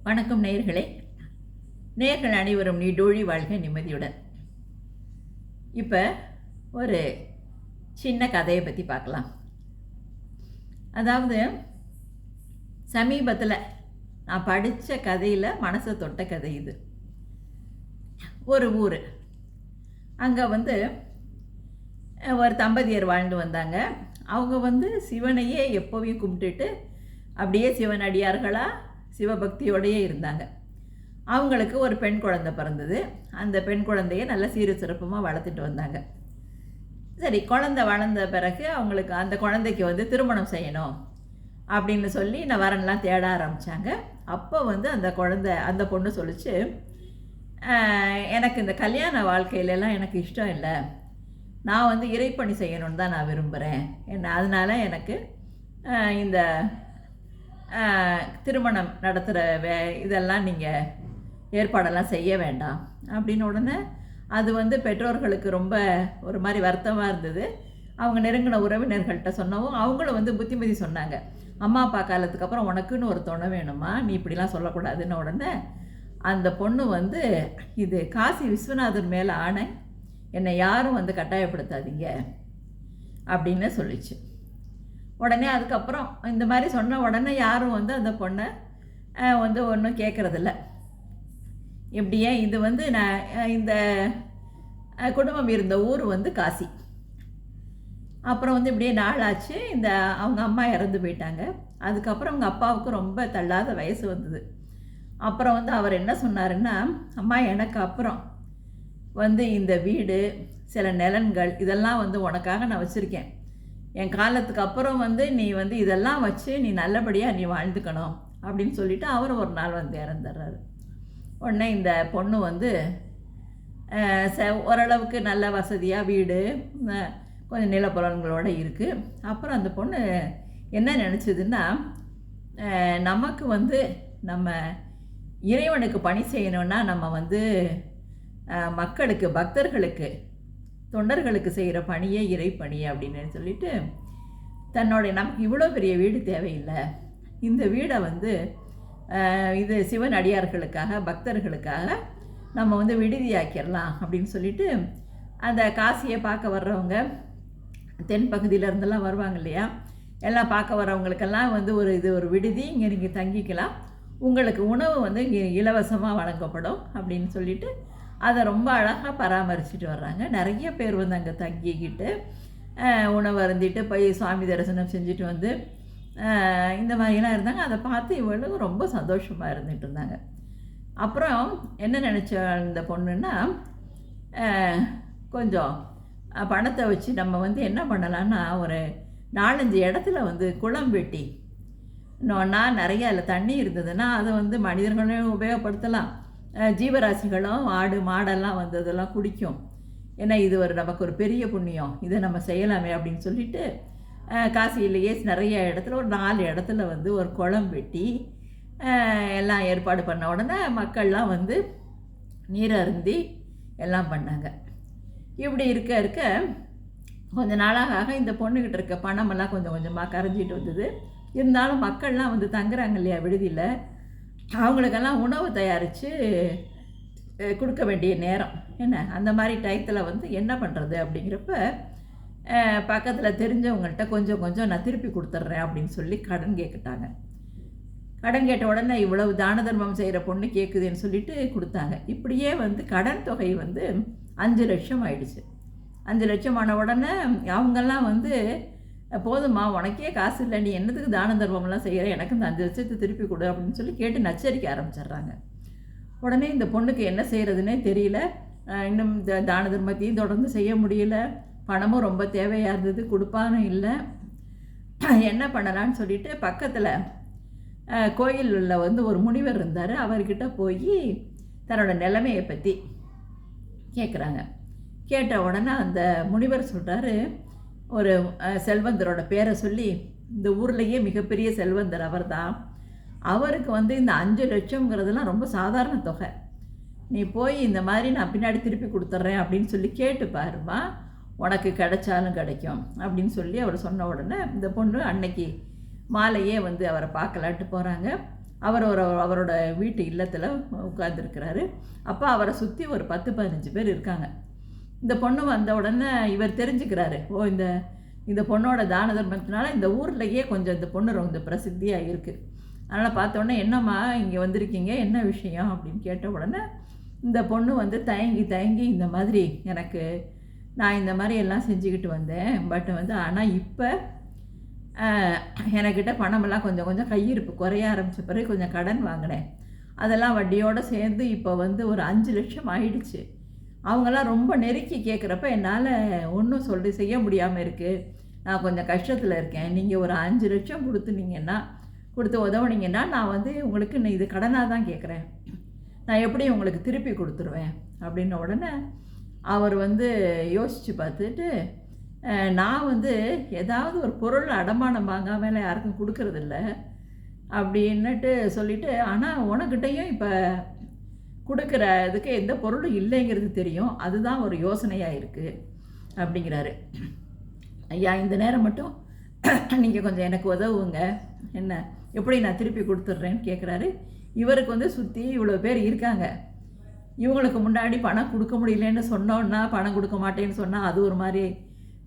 வணக்கம் நேயர்களே. நேயர்கள் அனைவரும் நீடோழி வாழ்க நிம்மதியுடன். இப்போ ஒரு சின்ன கதையை பற்றி பார்க்கலாம். அதாவது சமீபத்தில் நான் படித்த கதையில் மனசை தொட்ட கதை இது. ஒரு ஊர், அங்கே ஒரு தம்பதியர் வாழ்ந்து வந்தாங்க. அவங்க சிவனையே எப்போவையும் கும்பிட்டுட்டு அப்படியே சிவனடியார்களாக சிவபக்தியோடையே இருந்தாங்க. அவங்களுக்கு ஒரு பெண் குழந்தை பிறந்தது. அந்த பெண் குழந்தைய நல்ல சீர சிறப்புமாக வளர்த்துட்டு வந்தாங்க. சரி, குழந்தை வளர்ந்த பிறகு அவங்களுக்கு அந்த குழந்தைக்கு திருமணம் செய்யணும் அப்படின்னு சொல்லி வரன்லாம் தேட ஆரம்பித்தாங்க. அப்போ அந்த பொண்ணு சொல்லிச்சு, எனக்கு இந்த கல்யாண வாழ்க்கையிலலாம் எனக்கு இஷ்டம் இல்லை, நான் இறைப்பணி செய்யணும்னு தான் நான் விரும்புகிறேன், அதனால் எனக்கு இந்த திருமணம் நடத்துகிற இதெல்லாம் நீங்கள் ஏற்பாடெல்லாம் செய்ய வேண்டாம் அப்படின்னு உடனே அது பெற்றோர்களுக்கு ரொம்ப ஒரு மாதிரி வருத்தமாக இருந்தது. அவங்க நெருங்கின உறவினர்கள்ட்ட சொன்னவும் அவங்களும் புத்திமதி சொன்னாங்க. அம்மா அப்பா காலத்துக்கு அப்புறம் உனக்குன்னு ஒரு துணை வேணுமா, நீ இப்படிலாம் சொல்லக்கூடாதுன்னு உடனே அந்த பொண்ணு இது காசி விஸ்வநாதர் மேலே ஆணை, என்னை யாரும் கட்டாயப்படுத்தாதீங்க அப்படின்னு சொல்லிச்சு. உடனே அதுக்கப்புறம் இந்த மாதிரி சொன்ன உடனே யாரும் அந்த பொண்ணை ஒன்றும் கேட்குறதில்ல. எப்படியே இது நான் இந்த குடும்பம் இருந்த ஊர் காசி. அப்புறம் இப்படியே நாளாச்சு. அவங்க அம்மா இறந்து போயிட்டாங்க. அதுக்கப்புறம் அவங்க அப்பாவுக்கு ரொம்ப தள்ளாத வயசு வந்தது. அப்புறம் அவர் என்ன சொன்னாருன்னா, அம்மா எனக்கு அப்புறம் இந்த வீடு சில நிலன்கள் இதெல்லாம் உனக்காக நான் வச்சுருக்கேன், என் காலத்துக்கு அப்புறம் நீ இதெல்லாம் வச்சு நீ நல்லபடியாக நீ வாழ்ந்துக்கணும் அப்படின்னு சொல்லிவிட்டு அவர் ஒரு நாள் இறந்துடுறாரு. உடனே இந்த பொண்ணு ஓரளவுக்கு நல்ல வசதியாக வீடு கொஞ்சம் நிலப்புலன்களோடு இருக்குது. அப்புறம் அந்த பொண்ணு என்ன நினச்சிதுன்னா, நமக்கு நம்ம இறைவனுக்கு பணி செய்யணுன்னா நம்ம மக்களுக்கு பக்தர்களுக்கு தொண்டர்களுக்கு செய்கிற பணியே இறைப்பணி அப்படின்னு சொல்லிட்டு நமக்கு இவ்வளோ பெரிய வீடு தேவையில்லை, இந்த வீடை இது சிவன் அடியார்களுக்காக பக்தர்களுக்காக நம்ம விடுதியாக்கிடலாம் அப்படின்னு சொல்லிட்டு அந்த காசியை பார்க்க வர்றவங்க தென்பகுதியிலேருந்தெல்லாம் வருவாங்க இல்லையா, எல்லாம் பார்க்க வர்றவங்களுக்கெல்லாம் ஒரு விடுதி, இங்கே நீங்கள் தங்கிக்கலாம், உங்களுக்கு உணவு இங்கே இலவசமாக வழங்கப்படும் அப்படின்னு சொல்லிட்டு அதை ரொம்ப அழகாக பராமரிச்சுட்டு வர்றாங்க. நிறைய பேர் அங்கே தங்கிக்கிட்டு உணவு அருந்திட்டு போய் சுவாமி தரிசனம் செஞ்சுட்டு இந்த மாதிரிலாம் இருந்தாங்க. அதை பார்த்து இவளும் ரொம்ப சந்தோஷமாக இருந்துகிட்டு இருந்தாங்க. அப்புறம் என்ன நினச்ச இந்த பொண்ணுன்னா, கொஞ்சம் பணத்தை வச்சு நம்ம என்ன பண்ணலான்னா, ஒரு 4-5 இடத்துல குளம் வெட்டி நான் நிறைய அதில் தண்ணி இருந்ததுன்னா அதை மனிதர்களும் உபயோகப்படுத்தலாம், ஜீவராசிகளும் ஆடு மாடெல்லாம் அதெல்லாம் குடிக்கும், ஏன்னா இது நமக்கு ஒரு பெரிய புண்ணியம், இதை நம்ம செய்யலாமே அப்படின்னு சொல்லிட்டு காசியிலேயே நிறைய இடத்துல ஒரு 4 இடத்துல ஒரு குளம் வெட்டி எல்லாம் ஏற்பாடு பண்ண உடனே மக்கள்லாம் நீர் அருந்தி எல்லாம் பண்ணாங்க. இப்படி இருக்க கொஞ்ச நாளாக இந்த பொண்ணுக்கிட்ட இருக்க பணமெல்லாம் கொஞ்சம் கொஞ்சமாக கரைஞ்சிட்டு வந்தது. இருந்தாலும் மக்கள்லாம் தங்குறாங்க இல்லையா விடுதியில், அவங்களுக்கெல்லாம் உணவு தயாரித்து கொடுக்க வேண்டிய நேரம் என்ன, அந்த மாதிரி டயத்தில் என்ன பண்ணுறது அப்படிங்கிறப்ப பக்கத்தில் தெரிஞ்சவங்கள்ட்ட கொஞ்சம் கொஞ்சம் நான் திருப்பி கொடுத்துட்றேன் அப்படின்னு சொல்லி கடன் கேட்குட்டாங்க. கடன் கேட்ட உடனே இவ்வளவு தான தர்மம் செய்கிற பொண்ணு கேட்குதுன்னு சொல்லிட்டு கொடுத்தாங்க. இப்படியே கடன் தொகை 5 லட்சம் ஆயிடுச்சு. 5 லட்சம் ஆன உடனே அவங்கெல்லாம் போதுமா, உனக்கே காசு இல்லை, நீ என்னத்துக்கு தான தர்மம்லாம் செய்கிற, எனக்கு இந்த 5 லட்சத்தை திருப்பி கொடு அப்படின்னு சொல்லி கேட்டு நச்சரிக்க ஆரம்பிச்சிடுறாங்க. உடனே இந்த பொண்ணுக்கு என்ன செய்கிறதுனே தெரியல. இன்னும் இந்த தான தர்மத்தையும் தொடர்ந்து செய்ய முடியல, பணமும் ரொம்ப தேவையாக இருந்தது, கொடுப்பானும் இல்லை. என்ன பண்ணலான்னு சொல்லிட்டு பக்கத்தில் கோயிலில் ஒரு முனிவர் இருந்தார். அவர்கிட்ட போய் தன்னோட நிலைமையை பற்றி கேட்குறாங்க. கேட்ட உடனே அந்த முனிவர் சொல்கிறாரு, ஒரு செல்வந்தரோட பேரை சொல்லி, இந்த ஊர்லேயே மிகப்பெரிய செல்வந்தர் அவர் தான், அவருக்கு இந்த 5 லட்சங்கிறதுலாம் ரொம்ப சாதாரண தொகை, நீ போய் இந்த மாதிரி நான் பின்னாடி திருப்பி கொடுத்துட்றேன் அப்படின்னு சொல்லி கேட்டு பாருமா, உனக்கு கிடைச்சாலும் கிடைக்கும் அப்படின்னு சொல்லி அவர் சொன்ன உடனே இந்த பொண்ணு அன்னைக்கு மாலையே அவரை பார்க்கலான்ட்டு போகிறாங்க. அவரோட வீட்டு இல்லத்தில் உட்கார்ந்துருக்கிறாரு. அப்போ அவரை சுற்றி ஒரு 10-15 பேர் இருக்காங்க. இந்த பொண்ணு வந்த உடனே இவர் தெரிஞ்சுக்கிறாரு, ஓ இந்த பொண்ணோட தான தர்மத்தினால இந்த ஊர்லேயே கொஞ்சம் இந்த பொண்ணு ரொம்ப பிரசித்தியாக இருக்குது. அதனால் பார்த்தோன்னே, என்னம்மா இங்கே வந்திருக்கீங்க, என்ன விஷயம் அப்படின்னு கேட்ட உடனே இந்த பொண்ணு வந்து தயங்கி இந்த மாதிரி நான் இந்த மாதிரி எல்லாம் செஞ்சுக்கிட்டு வந்தேன். பட் வந்து ஆனால் இப்போ என்கிட்ட பணமெல்லாம் கொஞ்சம் கொஞ்சம் கையிருப்பு குறைய ஆரம்பித்த பிறகு கொஞ்சம் கடன் வாங்கினேன். அதெல்லாம் வட்டியோடு சேர்ந்து இப்போ வந்து ஒரு 5 லட்சம் ஆயிடுச்சு. அவங்களாம் ரொம்ப நெருக்கி கேட்குறப்ப என்னால் ஒன்றும் செய்ய முடியாமல் இருக்குது. நான் கொஞ்சம் கஷ்டத்தில் இருக்கேன். நீங்கள் ஒரு 5 லட்சம் கொடுத்து உதவுனீங்கன்னா நான் வந்து உங்களுக்கு இது கடனாக தான் கேட்குறேன், நான் எப்படி உங்களுக்கு திருப்பி கொடுத்துருவேன் அப்படின்ன உடனே அவர் வந்து யோசித்து பார்த்துட்டு, நான் வந்து ஏதாவது ஒரு பொருள் அடமானம் வாங்காமல் யாருக்கும் கொடுக்கறதில்ல அப்படின்னுட்டு சொல்லிவிட்டு, ஆனால் உனக்கிட்டையும் இப்போ கொடுக்குறதுக்கு எந்த பொருளும் இல்லைங்கிறது தெரியும், அதுதான் ஒரு யோசனையாக இருக்குது அப்படிங்கிறாரு. ஐயா, இந்த நேரம் மட்டும் நீங்கள் கொஞ்சம் எனக்கு உதவுங்க, என்ன எப்படி நான் திருப்பி கொடுத்துட்றேன்னு கேட்குறாரு. இவருக்கு வந்து சுற்றி இவ்வளோ பேர் இருக்காங்க. இவங்களுக்கு முன்னாடி பணம் கொடுக்க முடியலன்னு சொன்னோன்னா, பணம் கொடுக்க மாட்டேன்னு சொன்னால் அது ஒரு மாதிரி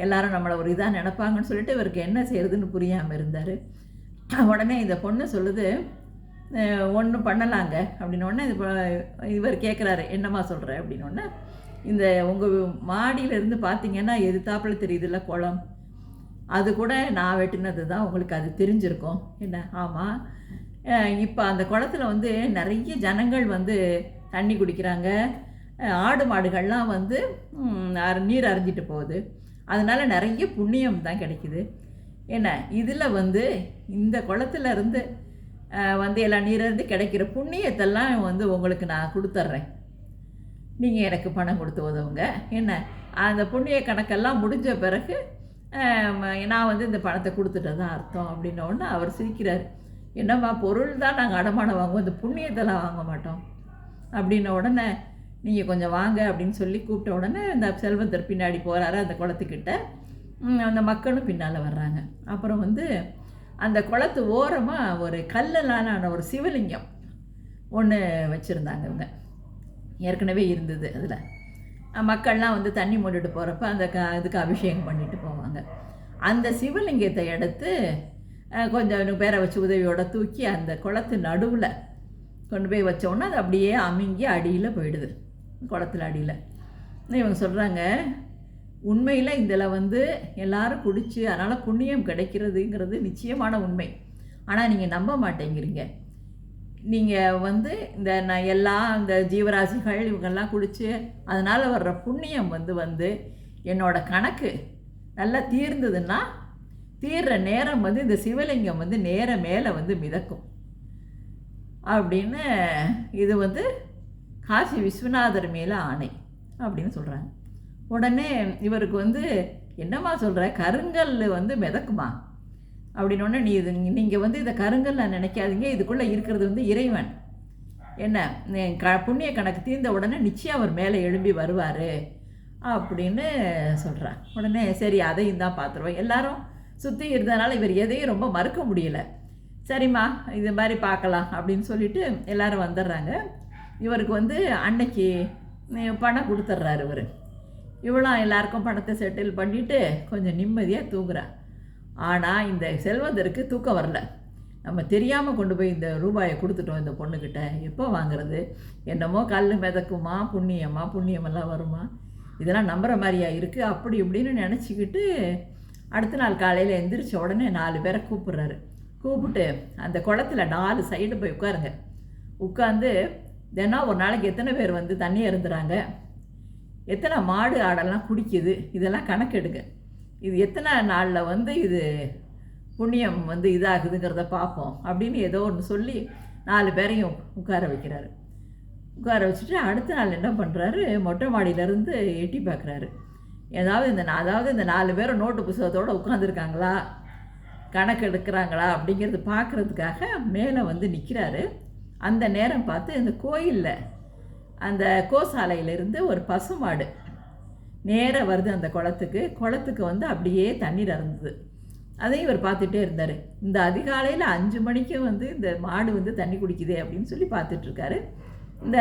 எல்லாரும் நம்மளை ஒரு இதாக நினைப்பாங்கன்னு சொல்லிட்டு இவருக்கு என்ன செய்கிறதுன்னு புரியாமல் இருந்தார். உடனே இந்த பொண்ணு சொல்லுது, ஒன்றும் பண்ணலாங்க அப்படின்னோடனே இவர் கேட்குறாரு, என்னம்மா சொல்கிற அப்படின்னோடனே, இந்த உங்கள் மாடியிலேருந்து பார்த்தீங்கன்னா எதிர்த்தாப்பில் தெரியுதுல்ல குளம், அது கூட நான் வெட்டினது தான், உங்களுக்கு அது தெரிஞ்சிருக்கும் என்ன? ஆமாம். இப்போ அந்த குளத்துல வந்து நிறைய ஜனங்கள் வந்து தண்ணி குடிக்கிறாங்க, ஆடு மாடுகள்லாம் வந்து நீர் அருந்திட்டு போகுது, அதனால் நிறைய புண்ணியம் தான் கிடைக்குது என்ன. இதில் வந்து இந்த குளத்துலேருந்து வந்து எல்லாம் நீரிருந்து கிடைக்கிற புண்ணியத்தெல்லாம் வந்து உங்களுக்கு நான் கொடுத்துட்றேன், நீங்கள் எனக்கு பணம் கொடுத்து உதவுங்க என்ன. அந்த புண்ணிய கணக்கெல்லாம் முடிஞ்ச பிறகு நான் வந்து இந்த பணத்தை கொடுத்துட்டதான் அர்த்தம் அப்படின்னோடனே அவர் சிரிக்கிறார். என்னம்மா, பொருள் தான் நாங்கள் அடமானம் வாங்குவோம், இந்த புண்ணியத்தெல்லாம் வாங்க மாட்டோம் அப்படின்ன உடனே, நீங்கள் கொஞ்சம் வாங்க அப்படின்னு சொல்லி கூப்பிட்ட உடனே இந்த செல்வந்தர் பின்னாடி போகிறாரு அந்த குளத்துக்கிட்ட. அந்த மக்களும் பின்னால் வர்றாங்க. அப்புறம் வந்து அந்த குளத்து ஓரமாக ஒரு கல்லலான ஒரு சிவலிங்கம் ஒன்று வச்சுருந்தாங்க. இவங்க ஏற்கனவே இருந்தது. அதில் மக்கள்லாம் வந்து தண்ணி மூடிட்டு போகிறப்ப இதுக்கு அபிஷேகம் பண்ணிட்டு போவாங்க. அந்த சிவலிங்கத்தை எடுத்து கொஞ்சம் பேரை வச்சு உதவியோட தூக்கி அந்த குளத்து நடுவில் கொண்டு போய் வச்சோன்னா அது அப்படியே அமுங்கி அடியில் போயிடுது, குளத்துல அடியில். இவங்க சொல்கிறாங்க, உண்மையில் இதில் வந்து எல்லாரும் குடித்து அதனால் புண்ணியம் கிடைக்கிறதுங்கிறது நிச்சயமான உண்மை. ஆனால் நீங்கள் நம்ப மாட்டேங்கிறீங்க. நீங்கள் வந்து இந்த ஜீவராசிகள் இவங்கெல்லாம் குடித்து அதனால் வர்ற புண்ணியம் வந்து என்னோடய கணக்கு நல்லா தீர்ந்ததுன்னா, தீர்ற நேரம் வந்து இந்த சிவலிங்கம் வந்து மேலே வந்து மிதக்கும் அப்படின்னு, இது வந்து காசி விஸ்வநாதர் மேலே ஆணை அப்படின்னு சொல்கிறாங்க. உடனே இவருக்கு வந்து, என்னம்மா சொல்கிற, கருங்கல் வந்து மிதக்குமா அப்படின்னோடனே, நீங்கள் வந்து இதை கருங்கல் நான் நினைக்காதீங்க, இதுக்குள்ளே இருக்கிறது வந்து இறைவன் என்ன, புண்ணிய கணக்கு தீர்ந்த உடனே நிச்சயம் அவர் மேலே எழும்பி வருவார் அப்படின்னு சொல்கிறார். உடனே சரி, அதையும் தான் பார்த்துருவோம். எல்லாரும் சுற்றி இருந்ததுனால இவர் எதையும் ரொம்ப மறுக்க முடியலை. சரிம்மா, இது மாதிரி பார்க்கலாம் அப்படின்னு சொல்லிட்டு எல்லோரும் வந்துடுறாங்க. இவருக்கு வந்து அன்னைக்கு பணம் கொடுத்துட்றாரு இவர். இவ்வளோ எல்லாருக்கும் பணத்தை செட்டில் பண்ணிவிட்டு கொஞ்சம் நிம்மதியாக தூங்குறார். ஆனால் இந்த செல்வந்தருக்கு தூக்கம் வரல. நம்ம தெரியாமல் கொண்டு போய் இந்த ரூபாயை கொடுத்துட்டோம் இந்த பொண்ணுக்கிட்ட, எப்போ வாங்குறது, என்னமோ கல் மிதக்குமா, புண்ணியமெல்லாம் வருமா, இதெல்லாம் நம்புகிற மாதிரியா இருக்குது அப்படி இப்படின்னு நினச்சிக்கிட்டு அடுத்த நாள் காலையில் எந்திரிச்ச உடனே 4 பேரை கூப்பிட்றாரு. கூப்பிட்டு அந்த குளத்துல 4 சைடு போய் உட்காருங்க, உட்காந்து தினம் ஒரு நாளைக்கு எத்தனை பேர் வந்து தண்ணி அருந்துறாங்க, எத்தனை மாடு ஆடெல்லாம் குடிக்குது, இதெல்லாம் கணக்கெடுங்க, இது எத்தனை நாளில் வந்து இது புண்ணியம் வந்து இதாகுதுங்கிறத பார்ப்போம் அப்படின்னு ஏதோ ஒன்று சொல்லி 4 பேரையும் உட்கார வைக்கிறாரு. உட்கார வச்சுட்டு அடுத்த நாள் என்ன பண்ணுறாரு, மொட்டை மாடியிலேருந்து எட்டி பார்க்குறாரு. அதாவது இந்த 4 பேரும் நோட்டு புத்தகத்தோடு உட்காந்துருக்காங்களா, கணக்கு எடுக்கிறாங்களா அப்படிங்கிறது பார்க்குறதுக்காக மேலே வந்து நிற்கிறாரு. அந்த நேரம் பார்த்து இந்த கோயிலில் அந்த கோசாலையிலேருந்து ஒரு பசுமாடு நேராக வருது அந்த குளத்துக்கு வந்து அப்படியே தண்ணீர் அருந்தது. அதையும் இவர் பார்த்துட்டே இருந்தார். இந்த அதிகாலையில் 5 மணிக்கு வந்து இந்த மாடு வந்து தண்ணி குடிக்குதே அப்படின்னு சொல்லி பார்த்துட்ருக்காரு. இந்த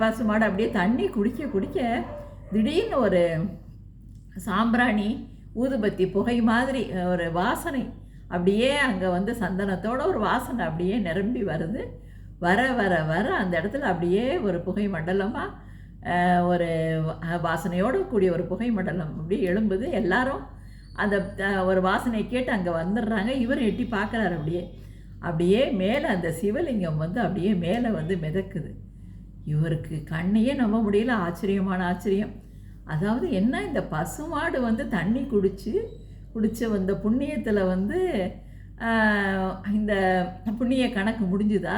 பசு மாடு அப்படியே தண்ணி குடிக்க குடிக்க திடீர்னு ஒரு சாம்பிராணி ஊதுபத்தி புகை மாதிரி ஒரு வாசனை அப்படியே அங்கே வந்து சந்தனத்தோட ஒரு வாசனை அப்படியே நிரம்பி வருது. வர வர வர அந்த இடத்துல அப்படியே ஒரு புகை மண்டலமாக ஒரு வாசனையோடு கூடிய ஒரு புகை மண்டலம் அப்படியே எழும்புது. எல்லாரும் அந்த ஒரு வாசனையை கேட்டு அங்கே வந்துடுறாங்க. இவர் எட்டி பார்க்குறாரு. அப்படியே அப்படியே மேலே அந்த சிவலிங்கம் வந்து அப்படியே மேலே வந்து மிதக்குது. இவருக்கு கண்ணையே நம்ப முடியல. ஆச்சரியமான ஆச்சரியம். அதாவது என்ன, இந்த பசுமாடு வந்து தண்ணி குடித்து வந்த புண்ணியத்தில் வந்து இந்த புண்ணிய கணக்கு முடிஞ்சுதா,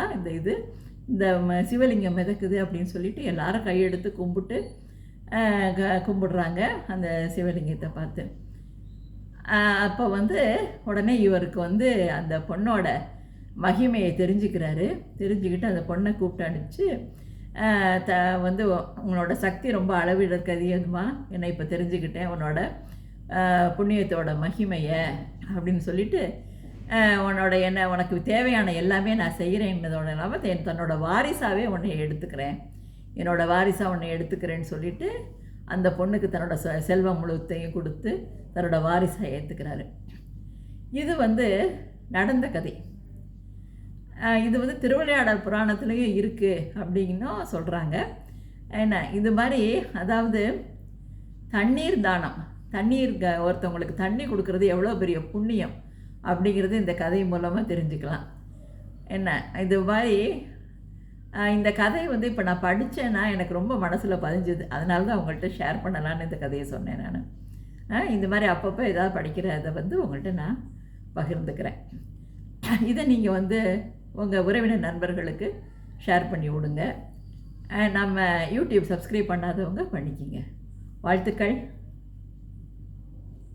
இந்த சிவலிங்கம் மிதக்குது அப்படின்னு சொல்லிட்டு எல்லாரும் கையெடுத்து கும்பிடுறாங்க அந்த சிவலிங்கத்தை பார்த்து. அப்போ வந்து உடனே இவருக்கு வந்து அந்த பொண்ணோட மகிமையை தெரிஞ்சுக்கிட்டு அந்த பொண்ணை கூப்பிட்டு அனுப்பிச்சு வந்து உங்களோட சக்தி ரொம்ப அளவிடற்கதியதுமா, என்னை இப்போ தெரிஞ்சுக்கிட்டேன் உன்னோட புண்ணியத்தோட மகிமையை அப்படின்னு சொல்லிட்டு உனக்கு தேவையான எல்லாமே நான் செய்கிறேன்னதோட இல்லாமல் தன்னோட வாரிசாகவே உன்னை எடுத்துக்கிறேன், என்னோட வாரிசாக உன்னை எடுத்துக்கிறேன்னு சொல்லிட்டு அந்த பொண்ணுக்கு தன்னோட செல்வம் முழுத்தையும் கொடுத்து தன்னோட வாரிசாக ஏற்றுக்கிறாரு. இது வந்து நடந்த கதை. இது வந்து திருவிளையாடல் புராணத்துலேயும் இருக்குது அப்படின்னும் சொல்கிறாங்க. என்ன இது மாதிரி, அதாவது தண்ணீர் தானம், ஒருத்தவங்களுக்கு தண்ணி கொடுக்கறது எவ்வளோ பெரிய புண்ணியம் அப்படிங்கிறது இந்த கதை மூலமாக தெரிஞ்சுக்கலாம். என்ன இது மாதிரி இந்த கதை வந்து இப்போ நான் படித்தேன்னா எனக்கு ரொம்ப மனசில் பதிஞ்சுது. அதனால தான் உங்கள்கிட்ட ஷேர் பண்ணலான்னு இந்த கதையை சொன்னேன் நான். இந்த மாதிரி அப்பப்போ ஏதாவது படிக்கிறதை வந்து உங்கள்கிட்ட நான் பகிர்ந்துக்கிறேன். இதை நீங்கள் வந்து உங்கள் உறவினர் நண்பர்களுக்கு ஷேர் பண்ணி விடுங்க. நம்ம யூடியூப் சப்ஸ்கிரைப் பண்ணாதவங்க பண்ணிக்கிங்க. வாழ்த்துக்கள்.